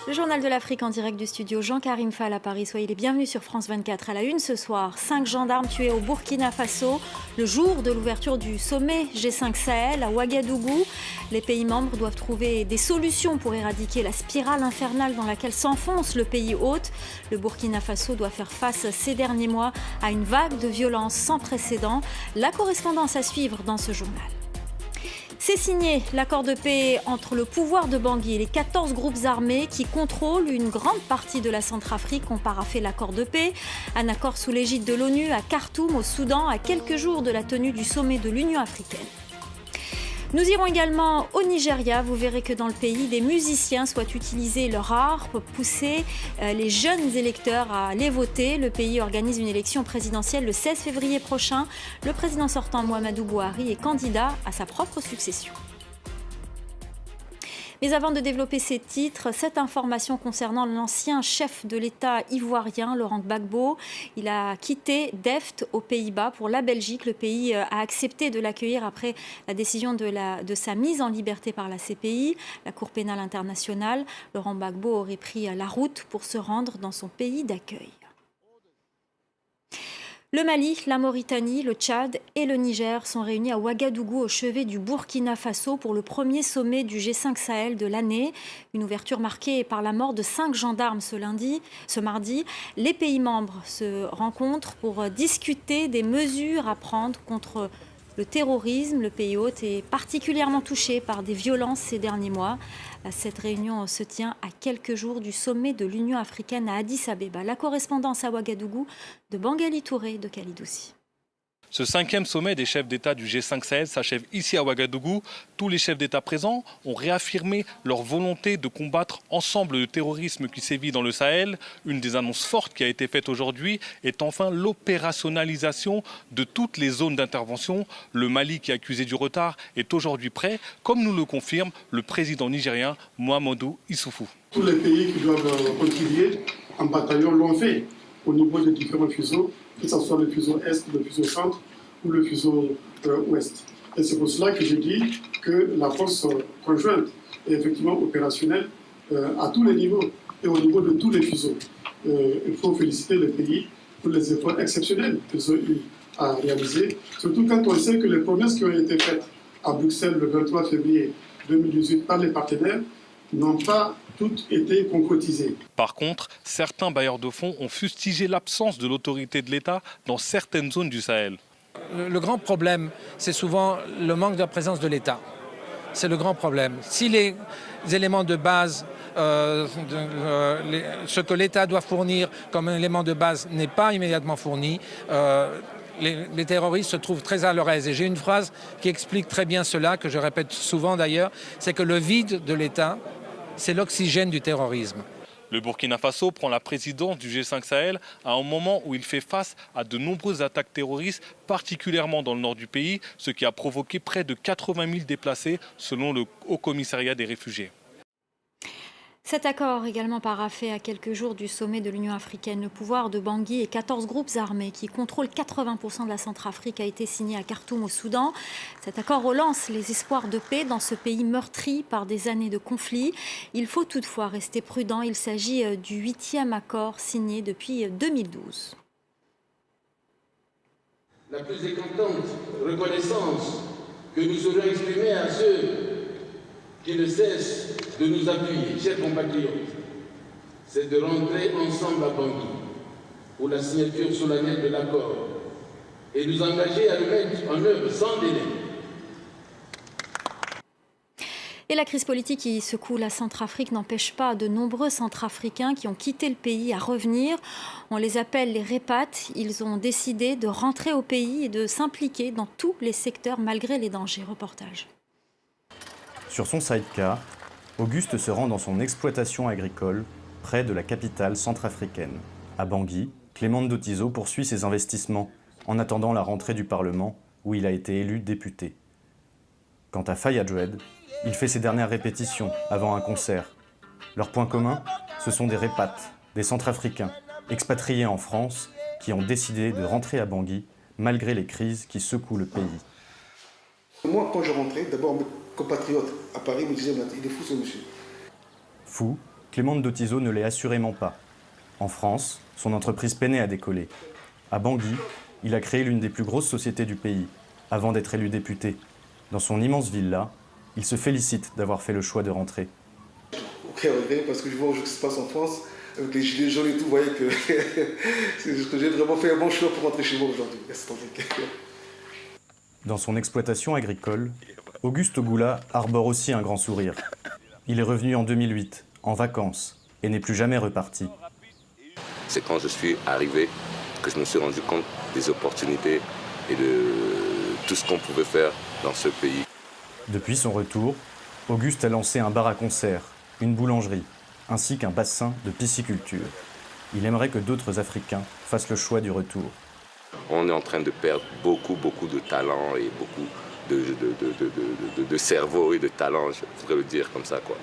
Le journal de l'Afrique en direct du studio Jean-Karim Fall à Paris. Soyez les bienvenus sur France 24 à la une ce soir. 5 gendarmes tués au Burkina Faso, le jour de l'ouverture du sommet G5 Sahel à Ouagadougou. Les pays membres doivent trouver des solutions pour éradiquer la spirale infernale dans laquelle s'enfonce le pays hôte. Le Burkina Faso doit faire face ces derniers mois à une vague de violence sans précédent. La correspondance à suivre dans ce journal. C'est signé l'accord de paix entre le pouvoir de Bangui et les 14 groupes armés qui contrôlent une grande partie de la Centrafrique ont paraphé l'accord de paix. Un accord sous l'égide de l'ONU à Khartoum, au Soudan, à quelques jours de la tenue du sommet de l'Union africaine. Nous irons également au Nigeria. Vous verrez que dans le pays, des musiciens souhaitent utiliser leur art pour pousser les jeunes électeurs à aller voter. Le pays organise une élection présidentielle le 16 février prochain. Le président sortant Muhammadu Buhari est candidat à sa propre succession. Mais avant de développer ces titres, cette information concernant l'ancien chef de l'État ivoirien, Laurent Gbagbo. Il a quitté Delft aux Pays-Bas pour la Belgique. Le pays a accepté de l'accueillir après la décision de sa mise en liberté par la CPI, la Cour pénale internationale. Laurent Gbagbo aurait pris la route pour se rendre dans son pays d'accueil. Le Mali, la Mauritanie, le Tchad et le Niger sont réunis à Ouagadougou au chevet du Burkina Faso pour le premier sommet du G5 Sahel de l'année. Une ouverture marquée par la mort de 5 gendarmes ce mardi. Les pays membres se rencontrent pour discuter des mesures à prendre contre le terrorisme. Le pays hôte est particulièrement touché par des violences ces derniers mois. Cette réunion se tient à quelques jours du sommet de l'Union africaine à Addis Abeba. La correspondance à Ouagadougou de Bangali Touré de Kalidoussi. Ce 5e sommet des chefs d'État du G5 Sahel s'achève ici à Ouagadougou. Tous les chefs d'État présents ont réaffirmé leur volonté de combattre ensemble le terrorisme qui sévit dans le Sahel. Une des annonces fortes qui a été faite aujourd'hui est enfin l'opérationnalisation de toutes les zones d'intervention. Le Mali, qui est accusé du retard, est aujourd'hui prêt, comme nous le confirme le président nigérien Mahamadou Issoufou. Tous les pays qui doivent contribuer en bataillon l'ont fait au niveau des différents fuseaux, que ce soit le fuseau Est, le fuseau Centre ou le fuseau Ouest. Et c'est pour cela que je dis que la force conjointe est effectivement opérationnelle à tous les niveaux et au niveau de tous les fuseaux. Il faut féliciter les pays pour les efforts exceptionnels qu'ils ont eu à réaliser, surtout quand on sait que les promesses qui ont été faites à Bruxelles le 23 février 2018 par les partenaires n'ont pas toutes été concrétisées. Par contre, certains bailleurs de fonds ont fustigé l'absence de l'autorité de l'État dans certaines zones du Sahel. Le grand problème, c'est souvent le manque de présence de l'État. C'est le grand problème. Si les éléments de base, ce que l'État doit fournir comme élément de base n'est pas immédiatement fourni, les terroristes se trouvent très à leur aise. Et j'ai une phrase qui explique très bien cela, que je répète souvent d'ailleurs, c'est que le vide de l'État, c'est l'oxygène du terrorisme. Le Burkina Faso prend la présidence du G5 Sahel à un moment où il fait face à de nombreuses attaques terroristes, particulièrement dans le nord du pays, ce qui a provoqué près de 80 000 déplacés selon le Haut Commissariat des réfugiés. Cet accord, également paraphé à quelques jours du sommet de l'Union africaine, le pouvoir de Bangui et 14 groupes armés qui contrôlent 80% de la Centrafrique, a été signé à Khartoum au Soudan. Cet accord relance les espoirs de paix dans ce pays meurtri par des années de conflits. Il faut toutefois rester prudent. Il s'agit du 8e accord signé depuis 2012. La plus éclatante reconnaissance que nous aurions exprimée à ceux qui ne cessent de nous appuyer, chers compatriotes, c'est de rentrer ensemble à Bangui pour la signature solennelle de l'accord et nous engager à le mettre en œuvre sans délai. Et la crise politique qui secoue la Centrafrique n'empêche pas de nombreux Centrafricains qui ont quitté le pays à revenir. On les appelle les répates. Ils ont décidé de rentrer au pays et de s'impliquer dans tous les secteurs malgré les dangers. Reportage. Sur son sidecar, Auguste se rend dans son exploitation agricole près de la capitale centrafricaine. À Bangui, Clément Ndotizo poursuit ses investissements en attendant la rentrée du Parlement où il a été élu député. Quant à Faye Adjoued, il fait ses dernières répétitions avant un concert. Leur point commun, ce sont des répates, des Centrafricains expatriés en France qui ont décidé de rentrer à Bangui malgré les crises qui secouent le pays. Moi, quand je rentrais, d'abord mes compatriotes à Paris me disaient « il est fou ce monsieur ». Fou, Clément Dotizo ne l'est assurément pas. En France, son entreprise peinait à décoller. À Bangui, il a créé l'une des plus grosses sociétés du pays, avant d'être élu député. Dans son immense villa, il se félicite d'avoir fait le choix de rentrer. Aucun regret, parce que je vois ce qui se passe en France, avec les gilets jaunes et tout, vous voyez que j'ai vraiment fait un bon choix pour rentrer chez moi aujourd'hui. Dans son exploitation agricole, Auguste Goula arbore aussi un grand sourire. Il est revenu en 2008, en vacances, et n'est plus jamais reparti. C'est quand je suis arrivé que je me suis rendu compte des opportunités et de tout ce qu'on pouvait faire dans ce pays. Depuis son retour, Auguste a lancé un bar à concert, une boulangerie, ainsi qu'un bassin de pisciculture. Il aimerait que d'autres Africains fassent le choix du retour. On est en train de perdre beaucoup de talent et beaucoup de cerveau et de talent, je pourrais le dire comme ça, quoi.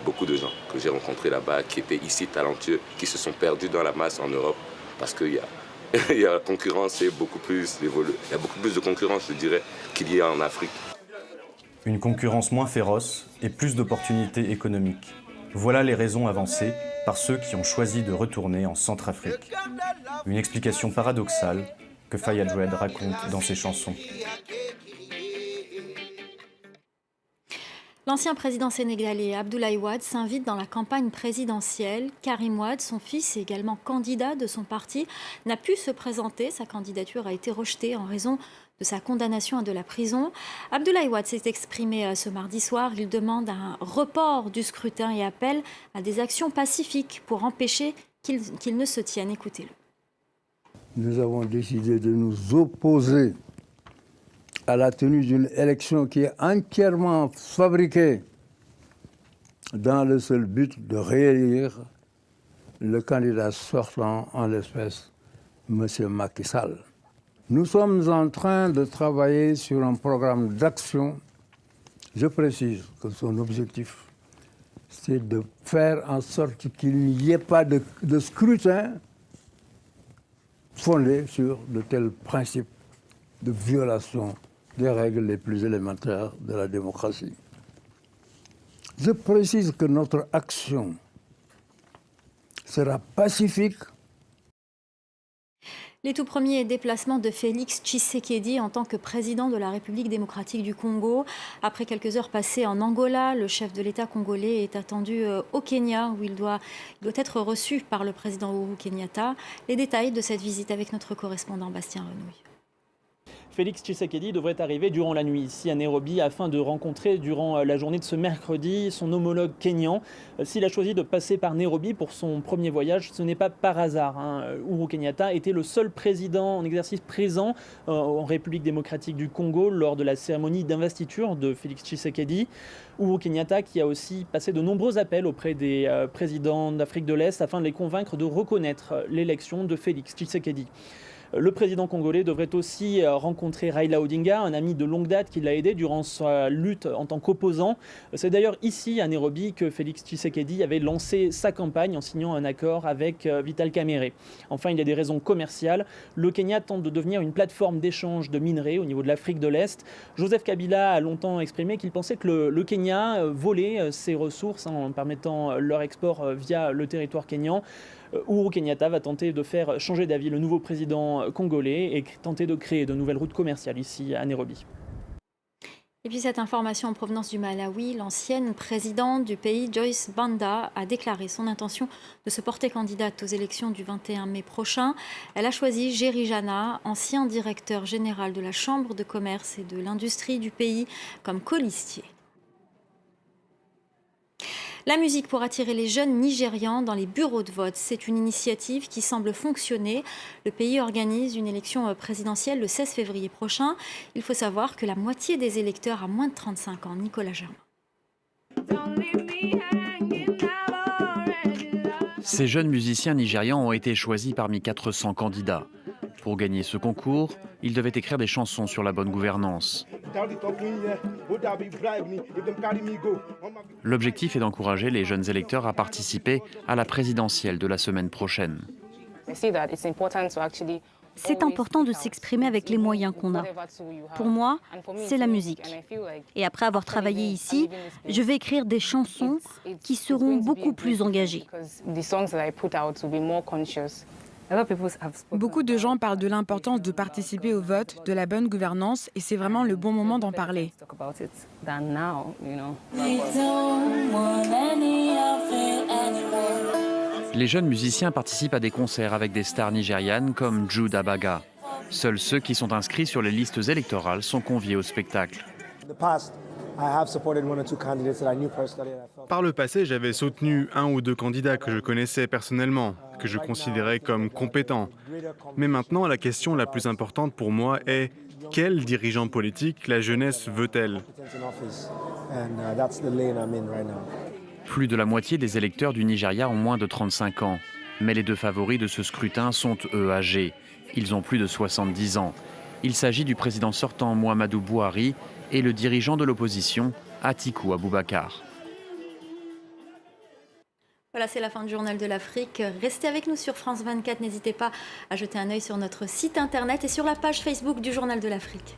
Beaucoup de gens que j'ai rencontrés là-bas qui étaient ici talentueux, qui se sont perdus dans la masse en Europe parce qu'il y a la concurrence est beaucoup plus évoluée. Il y a beaucoup plus de concurrence, je dirais, qu'il y a en Afrique. Une concurrence moins féroce et plus d'opportunités économiques. Voilà les raisons avancées par ceux qui ont choisi de retourner en Centrafrique. Une explication paradoxale que Faya Dred raconte dans ses chansons. L'ancien président sénégalais Abdoulaye Wade s'invite dans la campagne présidentielle. Karim Wade, son fils et également candidat de son parti, n'a pu se présenter. Sa candidature a été rejetée en raison de sa condamnation à de la prison. Abdoulaye Wade s'est exprimé ce mardi soir. Il demande un report du scrutin et appelle à des actions pacifiques pour empêcher qu'il ne se tienne. Écoutez-le. Nous avons décidé de nous opposer à la tenue d'une élection qui est entièrement fabriquée dans le seul but de réélire le candidat sortant, en l'espèce, M. Macky Sall. Nous sommes en train de travailler sur un programme d'action. Je précise que son objectif, c'est de faire en sorte qu'il n'y ait pas de scrutin fondé sur de tels principes de violation des règles les plus élémentaires de la démocratie. Je précise que notre action sera pacifique. Les tout premiers déplacements de Félix Tshisekedi en tant que président de la République démocratique du Congo. Après quelques heures passées en Angola, le chef de l'État congolais est attendu au Kenya où il doit être reçu par le président Uhuru Kenyatta. Les détails de cette visite avec notre correspondant Bastien Renouille. Félix Tshisekedi devrait arriver durant la nuit ici à Nairobi afin de rencontrer durant la journée de ce mercredi son homologue kényan. S'il a choisi de passer par Nairobi pour son premier voyage, ce n'est pas par hasard. Uhuru Kenyatta était le seul président en exercice présent en République démocratique du Congo lors de la cérémonie d'investiture de Félix Tshisekedi. Uhuru Kenyatta qui a aussi passé de nombreux appels auprès des présidents d'Afrique de l'Est afin de les convaincre de reconnaître l'élection de Félix Tshisekedi. Le président congolais devrait aussi rencontrer Raila Odinga, un ami de longue date qui l'a aidé durant sa lutte en tant qu'opposant. C'est d'ailleurs ici, à Nairobi, que Félix Tshisekedi avait lancé sa campagne en signant un accord avec Vital Kamerhe. Enfin, il y a des raisons commerciales. Le Kenya tente de devenir une plateforme d'échange de minerais au niveau de l'Afrique de l'Est. Joseph Kabila a longtemps exprimé qu'il pensait que le Kenya volait ses ressources en permettant leur export via le territoire kényan. Uhuru Kenyatta va tenter de faire changer d'avis le nouveau président congolais et tenter de créer de nouvelles routes commerciales ici à Nairobi. Et puis cette information en provenance du Malawi, l'ancienne présidente du pays, Joyce Banda, a déclaré son intention de se porter candidate aux élections du 21 mai prochain. Elle a choisi Jerry Jana, ancien directeur général de la Chambre de commerce et de l'industrie du pays, comme colistier. La musique pour attirer les jeunes Nigérians dans les bureaux de vote, c'est une initiative qui semble fonctionner. Le pays organise une élection présidentielle le 16 février prochain. Il faut savoir que la moitié des électeurs a moins de 35 ans. Nicolas Germain. Ces jeunes musiciens nigérians ont été choisis parmi 400 candidats. Pour gagner ce concours, ils devaient écrire des chansons sur la bonne gouvernance. L'objectif est d'encourager les jeunes électeurs à participer à la présidentielle de la semaine prochaine. c'est important de s'exprimer avec les moyens qu'on a. Pour moi, c'est la musique. Et après avoir travaillé ici, je vais écrire des chansons qui seront beaucoup plus engagées. Beaucoup de gens parlent de l'importance de participer au vote, de la bonne gouvernance, et c'est vraiment le bon moment d'en parler. Les jeunes musiciens participent à des concerts avec des stars nigérianes comme Jude Abaga. Seuls ceux qui sont inscrits sur les listes électorales sont conviés au spectacle. Par le passé, j'avais soutenu 1 ou 2 candidats que je connaissais personnellement, que je considérais comme compétents. Mais maintenant, la question la plus importante pour moi est quel dirigeant politique la jeunesse veut-elle ? Plus de la moitié des électeurs du Nigeria ont moins de 35 ans. Mais les 2 favoris de ce scrutin sont, eux, âgés. Ils ont plus de 70 ans. Il s'agit du président sortant Muhammadu Buhari et le dirigeant de l'opposition, Atiku Abubakar. Voilà, c'est la fin du Journal de l'Afrique. Restez avec nous sur France 24. N'hésitez pas à jeter un œil sur notre site internet et sur la page Facebook du Journal de l'Afrique.